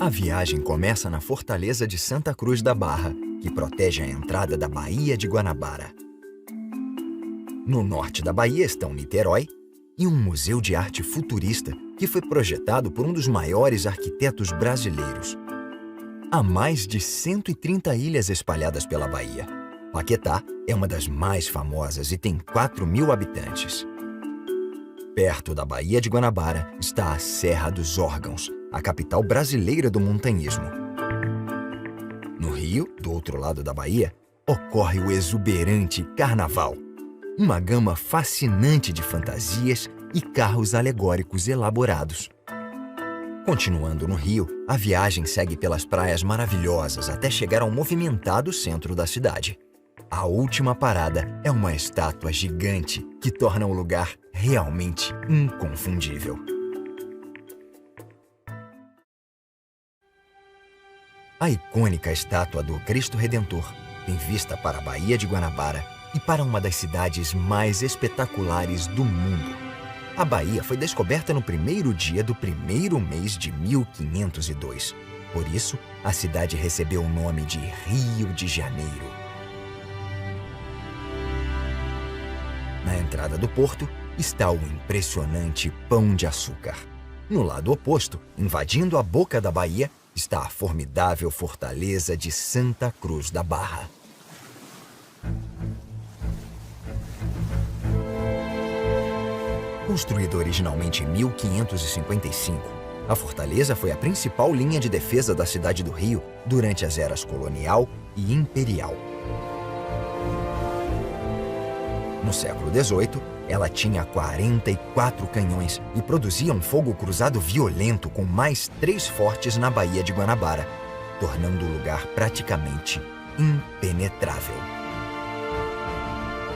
A viagem começa na Fortaleza de Santa Cruz da Barra, que protege a entrada da Baía de Guanabara. No norte da Bahia estão Niterói e um museu de arte futurista que foi projetado por um dos maiores arquitetos brasileiros. Há mais de 130 ilhas espalhadas pela Bahia. Paquetá é uma das mais famosas e tem 4.000 habitantes. Perto da Baía de Guanabara está a Serra dos Órgãos, a capital brasileira do montanhismo. No Rio, do outro lado da Bahia, ocorre o exuberante Carnaval, uma gama fascinante de fantasias e carros alegóricos elaborados. Continuando no Rio, a viagem segue pelas praias maravilhosas até chegar ao movimentado centro da cidade. A última parada é uma estátua gigante que torna o lugar realmente inconfundível. A icônica estátua do Cristo Redentor tem vista para a Baía de Guanabara e para uma das cidades mais espetaculares do mundo. A Bahia foi descoberta no primeiro dia do primeiro mês de 1502. Por isso, a cidade recebeu o nome de Rio de Janeiro. Na entrada do porto está o impressionante Pão de Açúcar. No lado oposto, invadindo a boca da Bahia, está a formidável fortaleza de Santa Cruz da Barra. Construída originalmente em 1555, a fortaleza foi a principal linha de defesa da cidade do Rio durante as eras colonial e imperial. No século XVIII, ela tinha 44 canhões e produzia um fogo cruzado violento com mais 3 fortes na Baía de Guanabara, tornando o lugar praticamente impenetrável.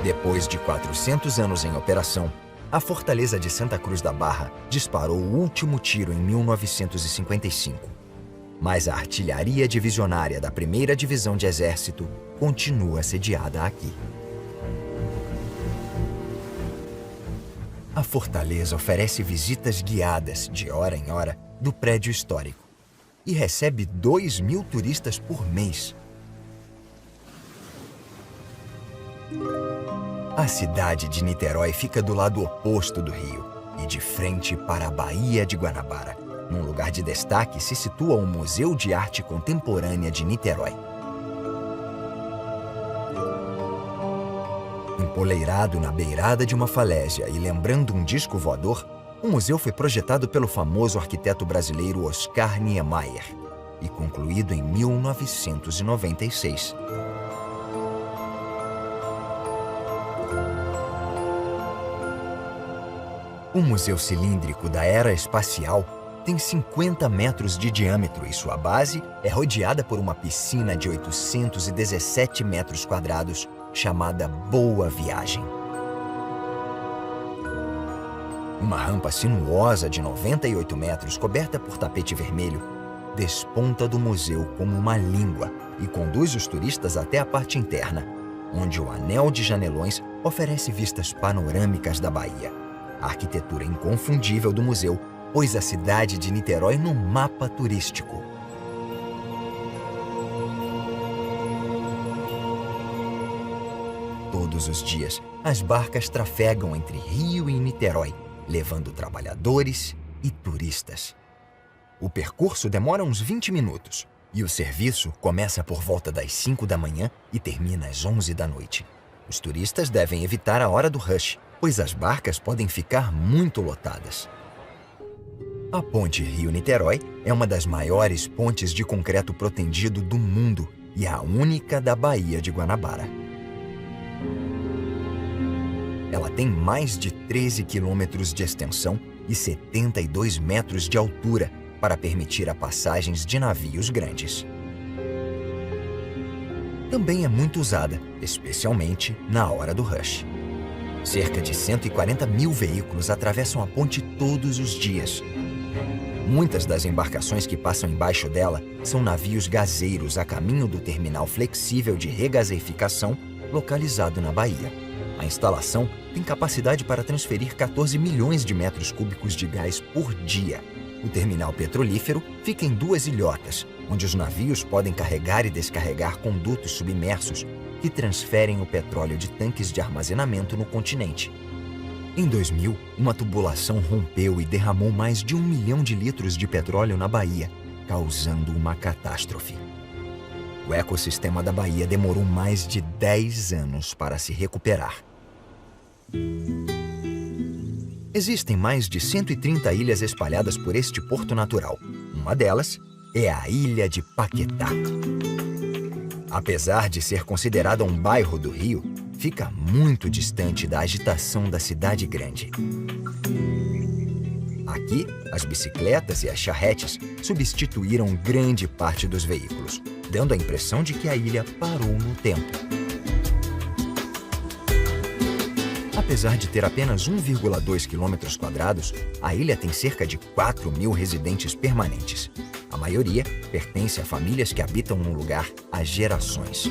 Depois de 400 anos em operação, a Fortaleza de Santa Cruz da Barra disparou o último tiro em 1955. Mas a artilharia divisionária da 1ª Divisão de Exército continua sediada aqui. A fortaleza oferece visitas guiadas, de hora em hora, do prédio histórico e recebe 2.000 turistas por mês. A cidade de Niterói fica do lado oposto do rio e de frente para a Baía de Guanabara. Num lugar de destaque se situa o Museu de Arte Contemporânea de Niterói. Empoleirado na beirada de uma falésia e lembrando um disco voador, o museu foi projetado pelo famoso arquiteto brasileiro Oscar Niemeyer e concluído em 1996. O Museu Cilíndrico da Era Espacial tem 50 metros de diâmetro e sua base é rodeada por uma piscina de 817 metros quadrados chamada Boa Viagem. Uma rampa sinuosa de 98 metros coberta por tapete vermelho desponta do museu como uma língua e conduz os turistas até a parte interna, onde o Anel de Janelões oferece vistas panorâmicas da Bahia. A arquitetura inconfundível do museu pôs a cidade de Niterói no mapa turístico. Todos os dias, as barcas trafegam entre Rio e Niterói, levando trabalhadores e turistas. O percurso demora uns 20 minutos e o serviço começa por volta das 5 da manhã e termina às 11 da noite. Os turistas devem evitar a hora do rush, pois as barcas podem ficar muito lotadas. A Ponte Rio-Niterói é uma das maiores pontes de concreto protendido do mundo e a única da Baía de Guanabara. Ela tem mais de 13 quilômetros de extensão e 72 metros de altura para permitir a passagens de navios grandes. Também é muito usada, especialmente na hora do rush. Cerca de 140 mil veículos atravessam a ponte todos os dias. Muitas das embarcações que passam embaixo dela são navios gazeiros a caminho do terminal flexível de regaseificação localizado na Bahia. A instalação tem capacidade para transferir 14 milhões de metros cúbicos de gás por dia O terminal petrolífero fica em 2 ilhotas, onde os navios podem carregar e descarregar condutos submersos que transferem o petróleo de tanques de armazenamento no continente. Em 2000, uma tubulação rompeu e derramou mais de 1 milhão de litros de petróleo na baía, causando uma catástrofe. O ecossistema da baía demorou mais de 10 anos para se recuperar. Existem mais de 130 ilhas espalhadas por este porto natural. Uma delas é a Ilha de Paquetá. Apesar de ser considerada um bairro do Rio, fica muito distante da agitação da cidade grande. Aqui, as bicicletas e as charretes substituíram grande parte dos veículos, dando a impressão de que a ilha parou no tempo. Apesar de ter apenas 1,2 km², a ilha tem cerca de 4.000 residentes permanentes. A maioria pertence a famílias que habitam no lugar há gerações.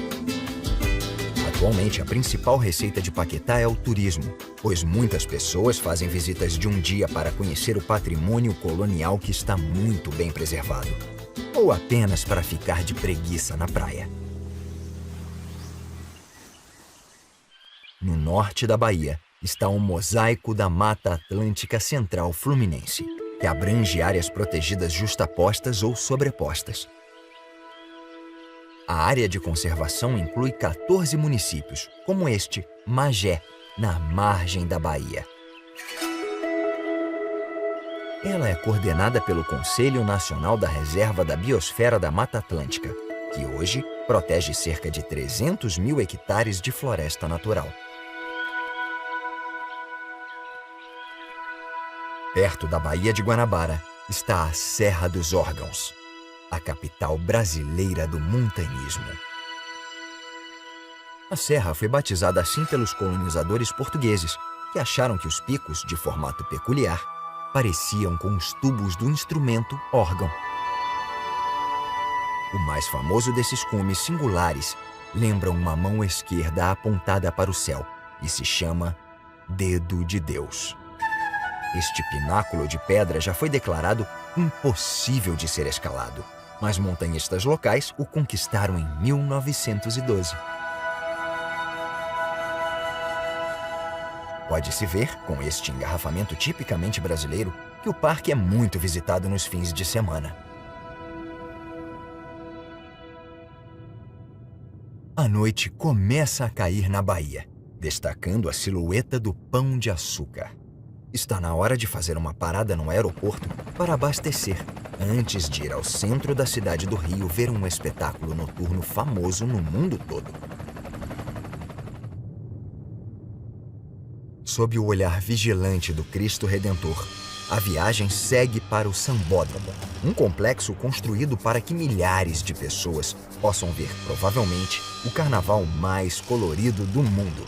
Atualmente, a principal receita de Paquetá é o turismo, pois muitas pessoas fazem visitas de um dia para conhecer o patrimônio colonial que está muito bem preservado, ou apenas para ficar de preguiça na praia. No norte da Bahia está o mosaico da Mata Atlântica Central Fluminense, que abrange áreas protegidas justapostas ou sobrepostas. A área de conservação inclui 14 municípios, como este, Magé, na margem da Bahia. Ela é coordenada pelo Conselho Nacional da Reserva da Biosfera da Mata Atlântica, que hoje protege cerca de 300.000 hectares de floresta natural. Perto da Baía de Guanabara está a Serra dos Órgãos, a capital brasileira do montanhismo. A serra foi batizada assim pelos colonizadores portugueses, que acharam que os picos, de formato peculiar, pareciam com os tubos do instrumento órgão. O mais famoso desses cumes singulares lembra uma mão esquerda apontada para o céu e se chama Dedo de Deus. Este pináculo de pedra já foi declarado impossível de ser escalado, mas montanhistas locais o conquistaram em 1912. Pode-se ver, com este engarrafamento tipicamente brasileiro, que o parque é muito visitado nos fins de semana. A noite começa a cair na Bahia, destacando a silhueta do Pão de Açúcar. Está na hora de fazer uma parada no aeroporto para abastecer, antes de ir ao centro da cidade do Rio ver um espetáculo noturno famoso no mundo todo. Sob o olhar vigilante do Cristo Redentor, a viagem segue para o Sambódromo, um complexo construído para que milhares de pessoas possam ver, provavelmente, o carnaval mais colorido do mundo.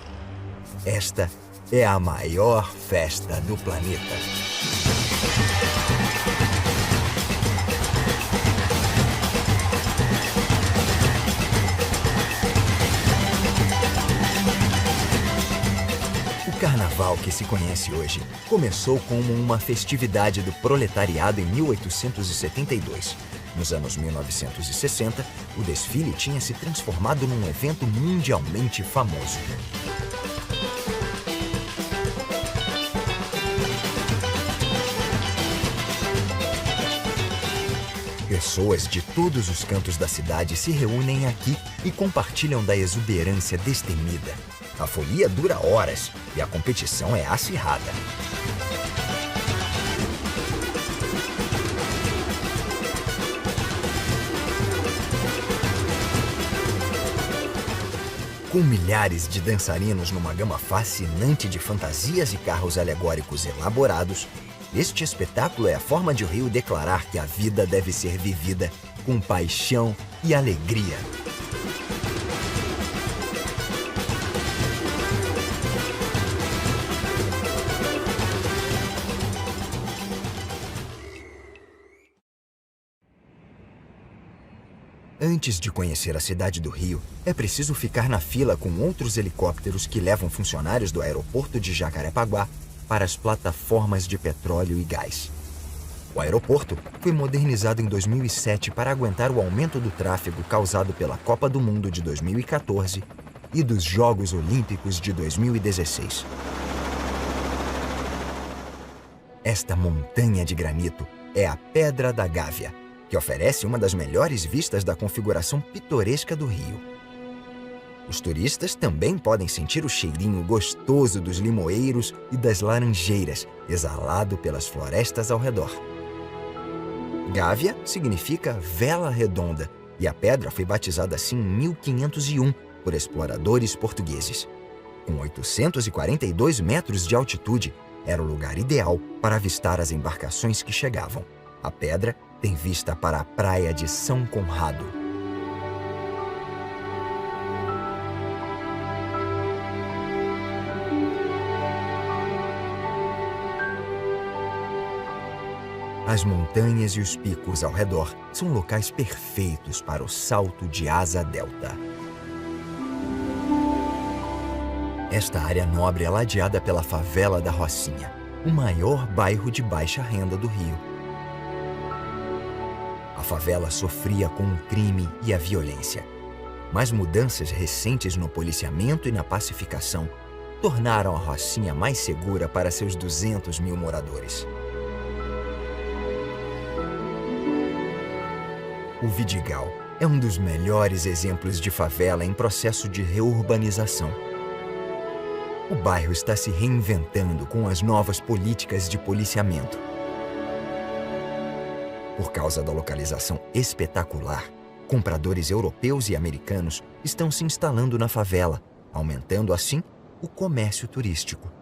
Esta é a maior festa do planeta. O carnaval que se conhece hoje começou como uma festividade do proletariado em 1872. Nos anos 1960, o desfile tinha se transformado num evento mundialmente famoso. Pessoas de todos os cantos da cidade se reúnem aqui e compartilham da exuberância destemida. A folia dura horas e a competição é acirrada. Com milhares de dançarinos numa gama fascinante de fantasias e carros alegóricos elaborados, este espetáculo é a forma de o Rio declarar que a vida deve ser vivida com paixão e alegria. Antes de conhecer a cidade do Rio, é preciso ficar na fila com outros helicópteros que levam funcionários do aeroporto de Jacarepaguá para as plataformas de petróleo e gás. O aeroporto foi modernizado em 2007 para aguentar o aumento do tráfego causado pela Copa do Mundo de 2014 e dos Jogos Olímpicos de 2016. Esta montanha de granito é a Pedra da Gávea, que oferece uma das melhores vistas da configuração pitoresca do Rio. Os turistas também podem sentir o cheirinho gostoso dos limoeiros e das laranjeiras, exalado pelas florestas ao redor. Gávea significa vela redonda, e a pedra foi batizada assim em 1501 por exploradores portugueses. Com 842 metros de altitude, era o lugar ideal para avistar as embarcações que chegavam. A pedra tem vista para a praia de São Conrado. As montanhas e os picos ao redor são locais perfeitos para o salto de asa delta. Esta área nobre é ladeada pela favela da Rocinha, o maior bairro de baixa renda do Rio. A favela sofria com o crime e a violência, mas mudanças recentes no policiamento e na pacificação tornaram a Rocinha mais segura para seus 200 mil moradores. O Vidigal é um dos melhores exemplos de favela em processo de reurbanização. O bairro está se reinventando com as novas políticas de policiamento. Por causa da localização espetacular, compradores europeus e americanos estão se instalando na favela, aumentando assim o comércio turístico.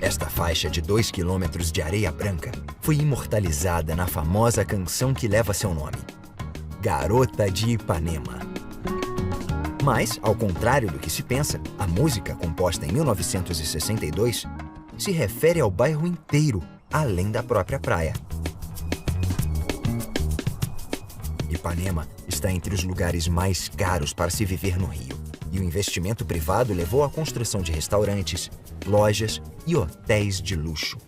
Esta faixa de 2 quilômetros de areia branca foi imortalizada na famosa canção que leva seu nome, Garota de Ipanema. Mas, ao contrário do que se pensa, a música, composta em 1962, se refere ao bairro inteiro, além da própria praia. Ipanema está entre os lugares mais caros para se viver no Rio, e o investimento privado levou à construção de restaurantes, lojas e hotéis de luxo.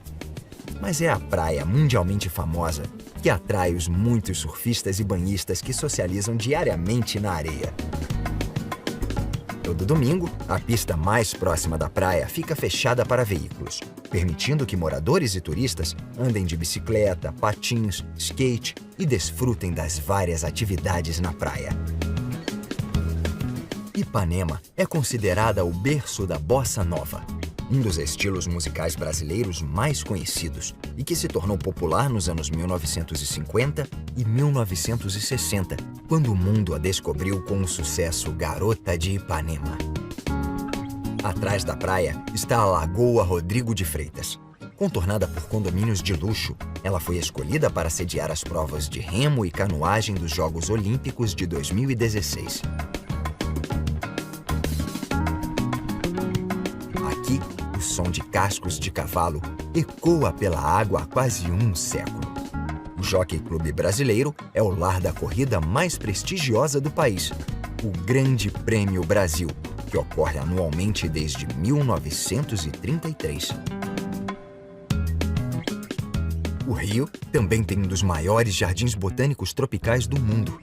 Mas é a praia mundialmente famosa que atrai os muitos surfistas e banhistas que socializam diariamente na areia. Todo domingo, a pista mais próxima da praia fica fechada para veículos, permitindo que moradores e turistas andem de bicicleta, patins, skate e desfrutem das várias atividades na praia. Ipanema é considerada o berço da bossa nova, um dos estilos musicais brasileiros mais conhecidos e que se tornou popular nos anos 1950 e 1960, quando o mundo a descobriu com o sucesso Garota de Ipanema. Atrás da praia está a Lagoa Rodrigo de Freitas. Contornada por condomínios de luxo, ela foi escolhida para sediar as provas de remo e canoagem dos Jogos Olímpicos de 2016. Aqui, o som de cascos de cavalo ecoa pela água há quase um século. O Jockey Clube Brasileiro é o lar da corrida mais prestigiosa do país, o Grande Prêmio Brasil, que ocorre anualmente desde 1933. O Rio também tem um dos maiores jardins botânicos tropicais do mundo.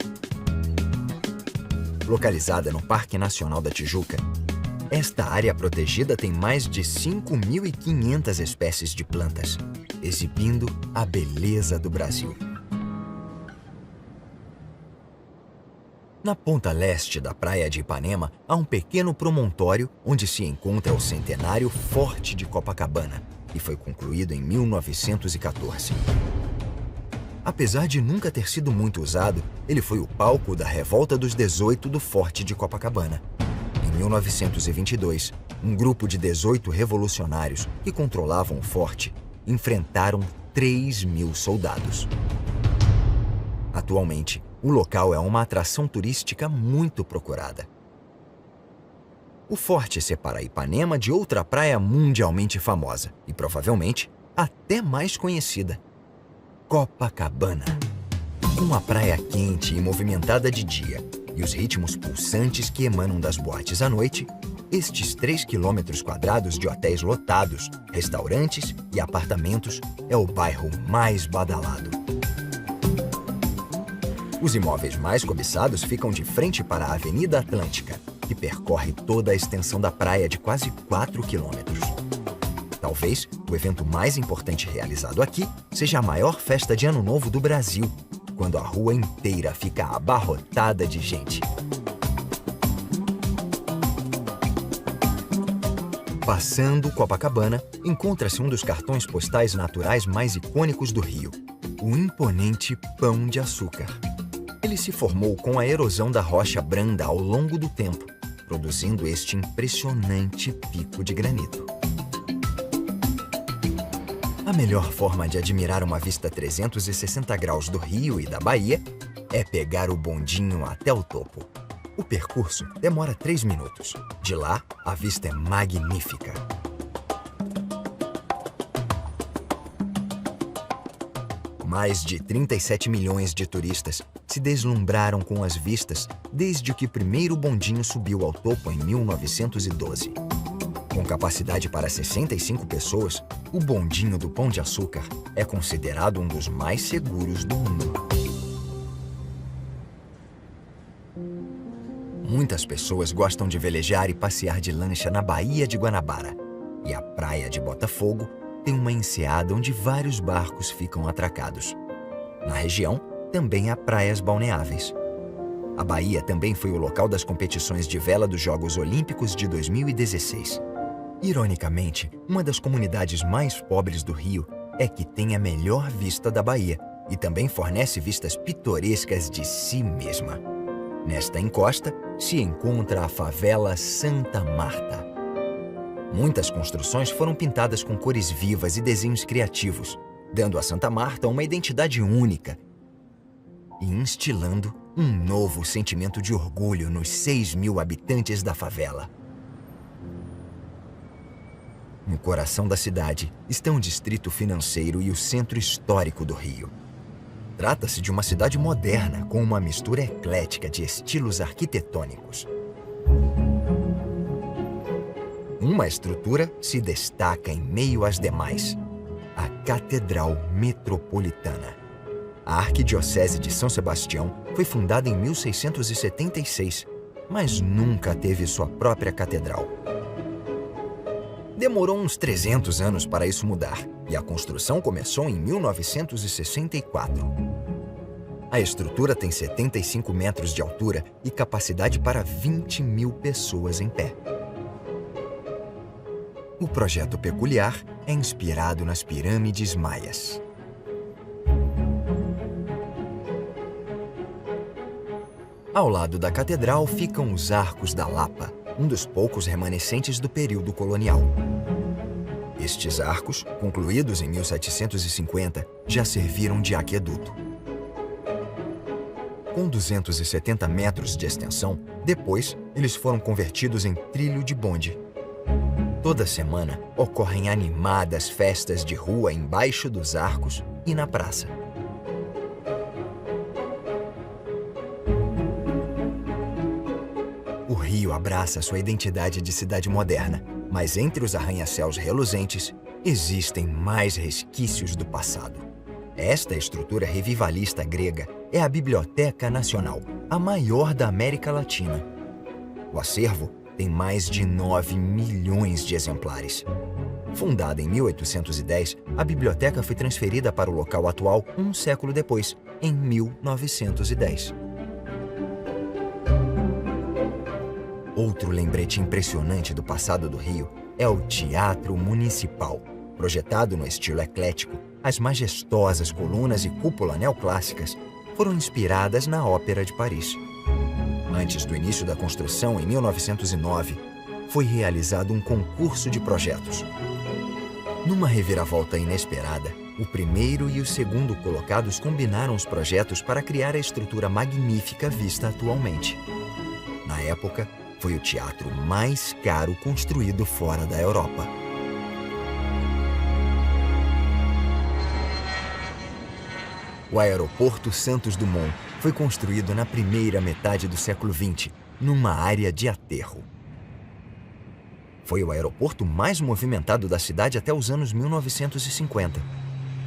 Localizada no Parque Nacional da Tijuca, esta área protegida tem mais de 5.500 espécies de plantas, exibindo a beleza do Brasil. Na ponta leste da praia de Ipanema, há um pequeno promontório onde se encontra o centenário Forte de Copacabana, que foi concluído em 1914. Apesar de nunca ter sido muito usado, ele foi o palco da Revolta dos 18 do Forte de Copacabana. Em 1922, um grupo de 18 revolucionários que controlavam o forte enfrentaram 3.000 soldados. Atualmente, o local é uma atração turística muito procurada. O forte separa Ipanema de outra praia mundialmente famosa e, provavelmente, até mais conhecida: Copacabana. Com a praia quente e movimentada de dia e os ritmos pulsantes que emanam das boates à noite, Estes 3 quilômetros quadrados de hotéis lotados, restaurantes e apartamentos é o bairro mais badalado. Os imóveis mais cobiçados ficam de frente para a Avenida Atlântica, que percorre toda a extensão da praia de quase 4 quilômetros. Talvez o evento mais importante realizado aqui seja a maior festa de Ano Novo do Brasil, quando a rua inteira fica abarrotada de gente. Passando Copacabana, encontra-se um dos cartões postais naturais mais icônicos do Rio, o imponente Pão de Açúcar. Ele se formou com a erosão da rocha branda ao longo do tempo, produzindo este impressionante pico de granito. A melhor forma de admirar uma vista 360 graus do Rio e da Bahia é pegar o bondinho até o topo. O percurso demora 3 minutos. De lá, a vista é magnífica. Mais de 37 milhões de turistas se deslumbraram com as vistas desde que o primeiro bondinho subiu ao topo em 1912. Com capacidade para 65 pessoas, o bondinho do Pão de Açúcar é considerado um dos mais seguros do mundo. Muitas pessoas gostam de velejar e passear de lancha na Baía de Guanabara. E a praia de Botafogo tem uma enseada onde vários barcos ficam atracados. Na região, também há praias balneáveis. A Bahia também foi o local das competições de vela dos Jogos Olímpicos de 2016. Ironicamente, uma das comunidades mais pobres do Rio é que tem a melhor vista da Bahia e também fornece vistas pitorescas de si mesma. Nesta encosta se encontra a favela Santa Marta. Muitas construções foram pintadas com cores vivas e desenhos criativos, dando a Santa Marta uma identidade única e instilando um novo sentimento de orgulho nos 6.000 habitantes da favela. No coração da cidade estão o distrito financeiro e o centro histórico do Rio. Trata-se de uma cidade moderna com uma mistura eclética de estilos arquitetônicos. Uma estrutura se destaca em meio às demais: a Catedral Metropolitana. A Arquidiocese de São Sebastião foi fundada em 1676, mas nunca teve sua própria catedral. Demorou uns 300 anos para isso mudar, e a construção começou em 1964. A estrutura tem 75 metros de altura e capacidade para 20.000 pessoas em pé. O projeto peculiar é inspirado nas pirâmides maias. Ao lado da catedral ficam os Arcos da Lapa, um dos poucos remanescentes do período colonial. Estes arcos, concluídos em 1750, já serviram de aqueduto. Com 270 metros de extensão, depois eles foram convertidos em trilho de bonde. Toda semana ocorrem animadas festas de rua embaixo dos arcos e na praça. O Rio abraça sua identidade de cidade moderna, mas entre os arranha-céus reluzentes existem mais resquícios do passado. Esta estrutura revivalista grega é a Biblioteca Nacional, a maior da América Latina. O acervo tem mais de 9 milhões de exemplares. Fundada em 1810, a biblioteca foi transferida para o local atual um século depois, em 1910. Outro lembrete impressionante do passado do Rio é o Teatro Municipal. Projetado no estilo eclético, as majestosas colunas e cúpula neoclássicas foram inspiradas na Ópera de Paris. Antes do início da construção, em 1909, foi realizado um concurso de projetos. Numa reviravolta inesperada, o primeiro e o segundo colocados combinaram os projetos para criar a estrutura magnífica vista atualmente. Na época, foi o teatro mais caro construído fora da Europa. O aeroporto Santos Dumont foi construído na primeira metade do século XX, numa área de aterro. Foi o aeroporto mais movimentado da cidade até os anos 1950.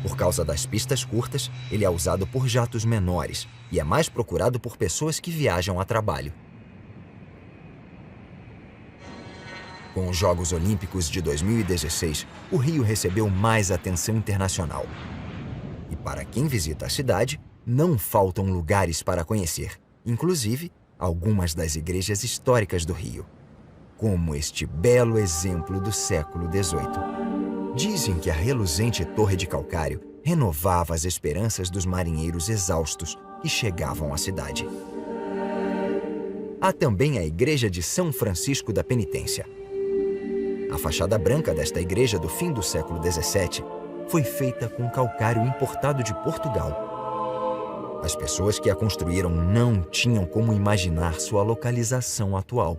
Por causa das pistas curtas, ele é usado por jatos menores e é mais procurado por pessoas que viajam a trabalho. Com os Jogos Olímpicos de 2016, o Rio recebeu mais atenção internacional. E para quem visita a cidade, não faltam lugares para conhecer, inclusive algumas das igrejas históricas do Rio, como este belo exemplo do século XVIII. Dizem que a reluzente Torre de Calcário renovava as esperanças dos marinheiros exaustos que chegavam à cidade. Há também a Igreja de São Francisco da Penitência. A fachada branca desta igreja do fim do século XVII foi feita com calcário importado de Portugal. As pessoas que a construíram não tinham como imaginar sua localização atual.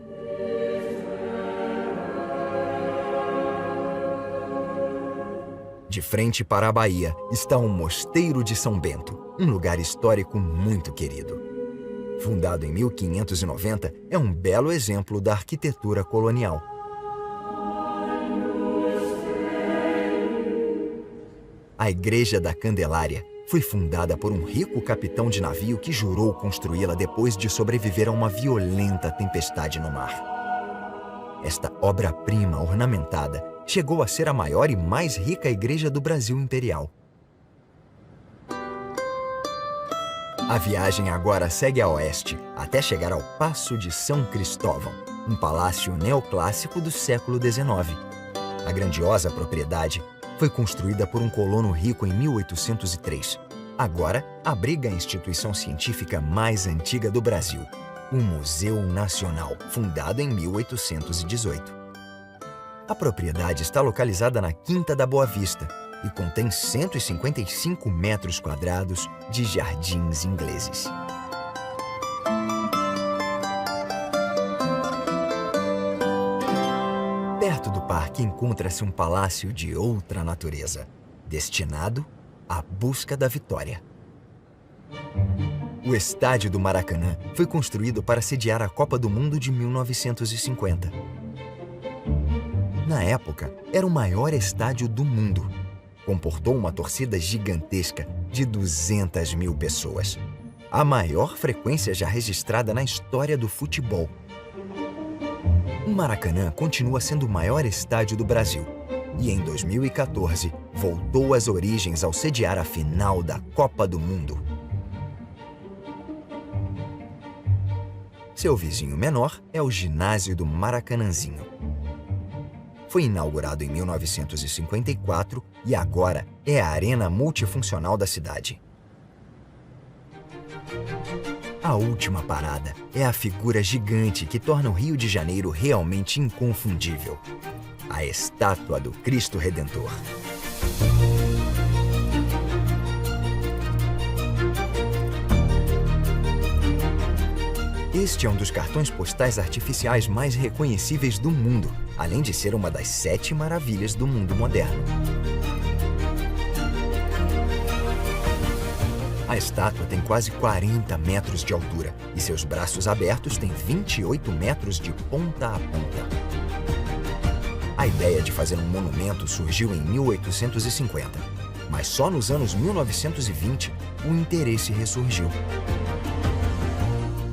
De frente para a Bahia está o Mosteiro de São Bento, um lugar histórico muito querido. Fundado em 1590, é um belo exemplo da arquitetura colonial. A Igreja da Candelária foi fundada por um rico capitão de navio que jurou construí-la depois de sobreviver a uma violenta tempestade no mar. Esta obra-prima ornamentada chegou a ser a maior e mais rica igreja do Brasil imperial. A viagem agora segue a oeste, até chegar ao Paço de São Cristóvão, um palácio neoclássico do século XIX. A grandiosa propriedade foi construída por um colono rico em 1803. Agora abriga a instituição científica mais antiga do Brasil, o Museu Nacional, fundado em 1818. A propriedade está localizada na Quinta da Boa Vista e contém 155 metros quadrados de jardins ingleses. Perto do parque encontra-se um palácio de outra natureza, destinado à busca da vitória. O Estádio do Maracanã foi construído para sediar a Copa do Mundo de 1950. Na época, era o maior estádio do mundo. Comportou uma torcida gigantesca de 200 mil pessoas. A maior frequência já registrada na história do futebol. O Maracanã continua sendo o maior estádio do Brasil. E em 2014, voltou às origens ao sediar a final da Copa do Mundo. Seu vizinho menor é o Ginásio do Maracanãzinho. Foi inaugurado em 1954 e agora é a arena multifuncional da cidade. A última parada é a figura gigante que torna o Rio de Janeiro realmente inconfundível: a Estátua do Cristo Redentor. Este é um dos cartões postais artificiais mais reconhecíveis do mundo, além de ser uma das 7 maravilhas do mundo moderno. A estátua tem quase 40 metros de altura e seus braços abertos têm 28 metros de ponta a ponta. A ideia de fazer um monumento surgiu em 1850, mas só nos anos 1920 o interesse ressurgiu.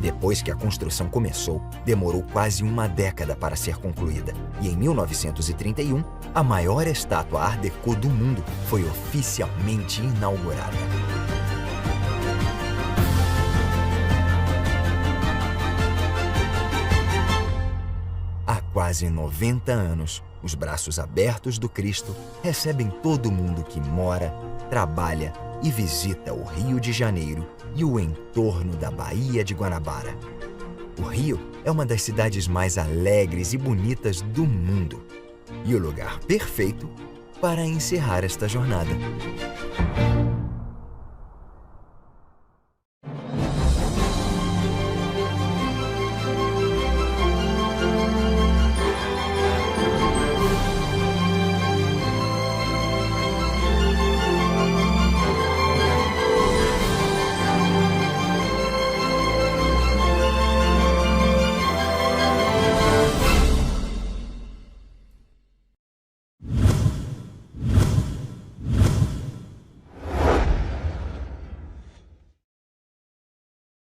Depois que a construção começou, demorou quase uma década para ser concluída. E em 1931, a maior estátua Art Deco do mundo foi oficialmente inaugurada. Há quase 90 anos, os braços abertos do Cristo recebem todo mundo que mora, trabalha e visita o Rio de Janeiro e o entorno da Baía de Guanabara. O Rio é uma das cidades mais alegres e bonitas do mundo e o lugar perfeito para encerrar esta jornada.